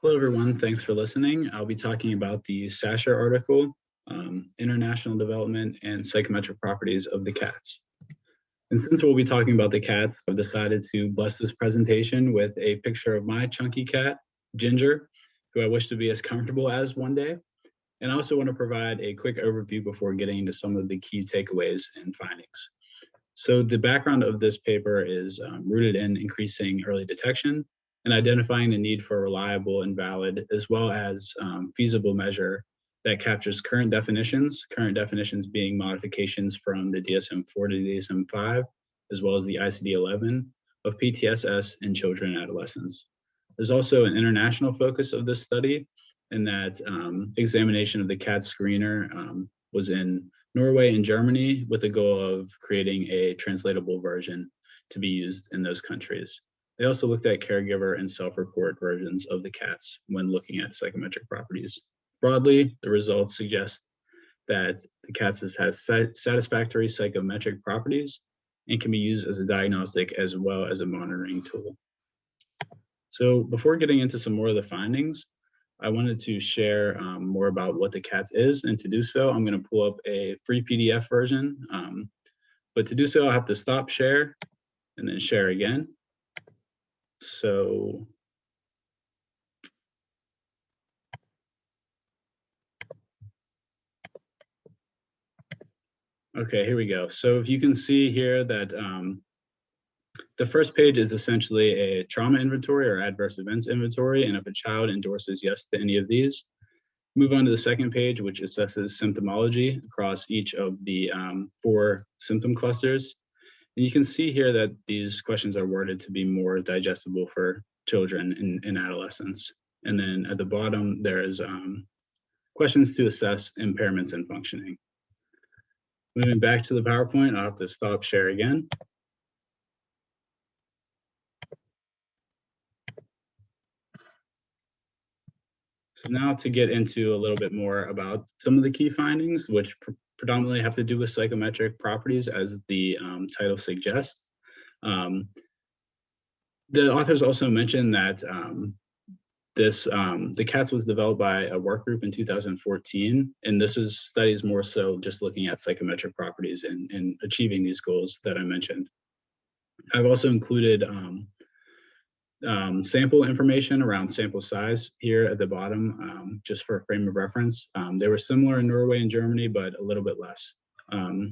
Hello, everyone. Thanks for listening. I'll be talking about the Sachser article, International Development and Psychometric Properties of the Cats. And since we'll be talking about the cats, I've decided to bless this presentation with a picture of my chunky cat, Ginger, who I wish to be as comfortable as one day. And I also want to provide a quick overview before getting into some of the key takeaways and findings. So the background of this paper is rooted in increasing early detection and identifying the need for a reliable and valid, as well as feasible measure that captures current definitions being modifications from the DSM-4 to the DSM-5, as well as the ICD-11 of PTSS in children and adolescents. There's also an international focus of this study in that examination of the CAT screener was in Norway and Germany with the goal of creating a translatable version to be used in those countries. They also looked at caregiver and self-report versions of the cats when looking at psychometric properties. Broadly, the results suggest that the cats has satisfactory psychometric properties and can be used as a diagnostic as well as a monitoring tool. So before getting into some more of the findings, I wanted to share more about what the CATS is, and to do so, I'm going to pull up a free PDF version. But to do so, I'll have to stop share and then share again. So okay, here we go. So if you can see here that the first page is essentially a trauma inventory or adverse events inventory, and if a child endorses yes to any of these, move on to the second page, which assesses symptomology across each of the 4 symptom clusters. And you can see here that these questions are worded to be more digestible for children and adolescents. And then at the bottom, there is questions to assess impairments in functioning. Moving back to the PowerPoint, I'll have to stop share again. So now to get into a little bit more about some of the key findings, which predominantly have to do with psychometric properties, as the title suggests. The authors also mentioned that the CATS was developed by a work group in 2014, and this is studies more so just looking at psychometric properties and achieving these goals that I mentioned. I've also included sample information around sample size here at the bottom, just for a frame of reference. They were similar in Norway and Germany, but a little bit less.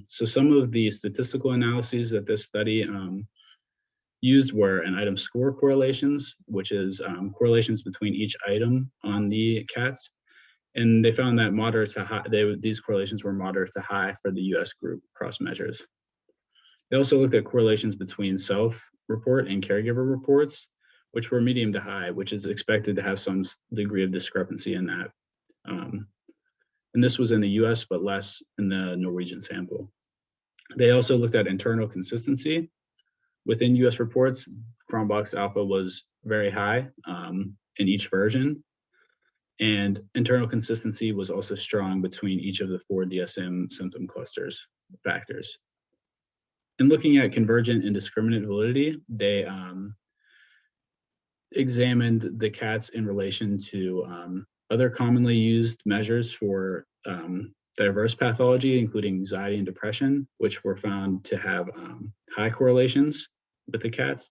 So some of the statistical analyses that this study used were an item score correlations, which is correlations between each item on the CATS. And they found that moderate to high, these correlations were moderate to high for the US group cross measures. They also looked at correlations between self-report and caregiver reports, which were medium to high, which is expected to have some degree of discrepancy in that. And this was in the US, but less in the Norwegian sample. They also looked at internal consistency. Within US reports, Cronbach's alpha was very high in each version. And internal consistency was also strong between each of the 4 DSM symptom clusters factors. In looking at convergent and discriminant validity, they examined the CATS in relation to other commonly used measures for diverse pathology, including anxiety and depression, which were found to have high correlations with the CATS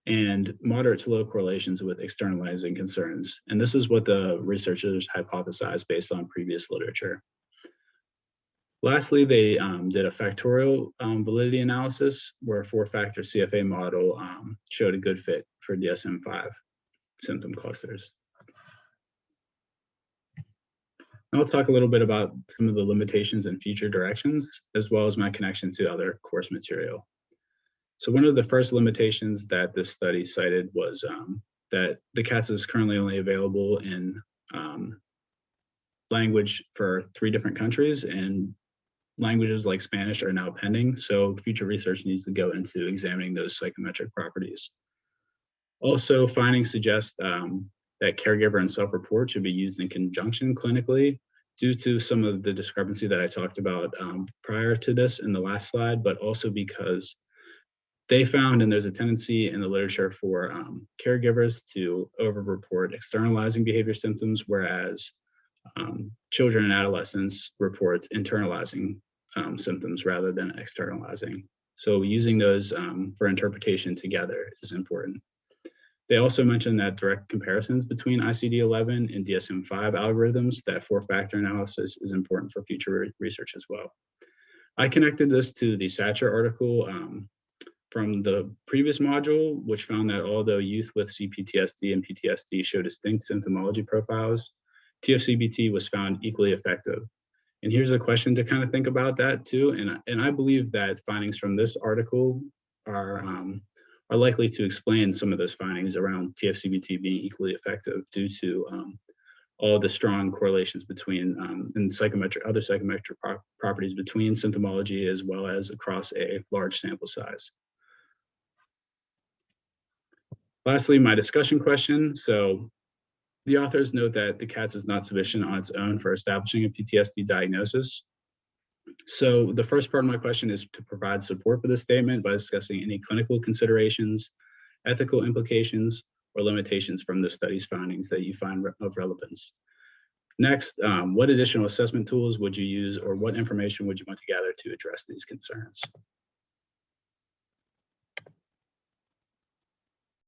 and moderate to low correlations with externalizing concerns. And this is what the researchers hypothesized based on previous literature. Lastly, they did a factorial validity analysis where a 4-factor CFA model showed a good fit for DSM-5 symptom clusters. Now I'll talk a little bit about some of the limitations and future directions, as well as my connection to other course material. So one of the first limitations that this study cited was that the CATS is currently only available in language for 3 different countries, and languages like Spanish are now pending. So future research needs to go into examining those psychometric properties. Also, findings suggest that caregiver and self-report should be used in conjunction clinically due to some of the discrepancy that I talked about prior to this in the last slide, but also because They found, and there's a tendency in the literature for caregivers to over-report externalizing behavior symptoms, whereas children and adolescents report internalizing symptoms rather than externalizing. So using those for interpretation together is important. They also mentioned that direct comparisons between ICD-11 and DSM-5 algorithms, that four-factor analysis, is important for future research as well. I connected this to the Sachser article from the previous module, which found that although youth with CPTSD and PTSD show distinct symptomology profiles, TFCBT was found equally effective. And here's a question to kind of think about that too. And I believe that findings from this article are likely to explain some of those findings around TFCBT being equally effective due to all the strong correlations between and other psychometric properties between symptomology as well as across a large sample size. Lastly, my discussion question. So the authors note that the CATS is not sufficient on its own for establishing a PTSD diagnosis. So the first part of my question is to provide support for this statement by discussing any clinical considerations, ethical implications, or limitations from the study's findings that you find of relevance. Next, what additional assessment tools would you use, or what information would you want to gather to address these concerns?